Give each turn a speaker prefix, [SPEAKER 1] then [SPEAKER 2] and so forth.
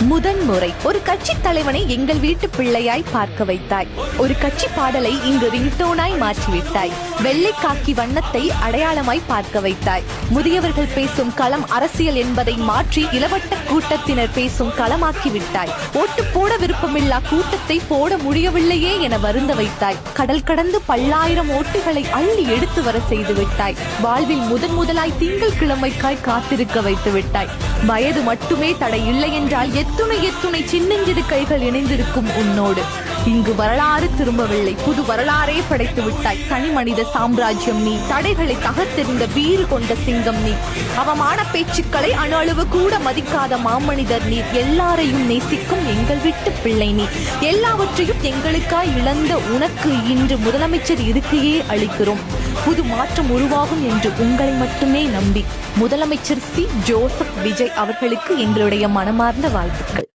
[SPEAKER 1] முதன்முறை ஒரு கட்சி தலைவனை எங்கள் வீட்டு பிள்ளையாய் பார்க்க வைத்தாய். ஒரு கட்சி பாடலை இங்கு ரிங்டோனாய் மாற்றிவிட்டாய். வெள்ளை காக்கி வண்ணத்தை அடையாளமாய் பார்க்க வைத்தாய். முதியவர்கள் பேசும் களம் அரசியல் என்பதை மாற்றி இளவட்ட கூட்டத்தினர் பேசும் களமாக்கி விட்டாய். ஓட்டு போட விருப்பமில்லா கூட்டத்தை போட முடியவில்லையே என வருந்த வைத்தாய். கடல் கடந்து பல்லாயிரம் ஓட்டுகளை அள்ளி எடுத்து வர செய்து விட்டாய். வாழ்வில் முதலாய் திங்கள் கிழமைக்காய் காத்திருக்க வைத்து விட்டாய். வயது மட்டுமே தடை இல்லை என்றால் எத்துணை சின்னஞ்சிறு கைகள் இணைந்திருக்கும் உன்னோடு. இங்கு வரலாறு திரும்பவில்லை, புது வரலாறே படைத்து விட்டாய். தனி மனித சாம்ராஜ்யம் நீ, தடைகளை தகர்த்தெறிந்த வீறு கொண்ட சிங்கம் நீ, அவமான பேச்சுக்களை அணு அளவு கூட மதிக்காத மாமனிதர் நீர். எல்லாரையும் நேசிக்கும் எங்கள் வீட்டு பிள்ளை நீ. எல்லாவற்றையும் எங்களுக்காய் இழந்த உனக்கு இன்று முதலமைச்சர் இருக்கையே அளிக்கிறோம். புது மாற்றம் உருவாகும் என்று உங்களை மட்டுமே நம்பி முதலமைச்சர் சி. ஜோசப் விஜய் அவர்களுக்கு எங்களுடைய மனமார்ந்த வாழ்த்துக்கள்.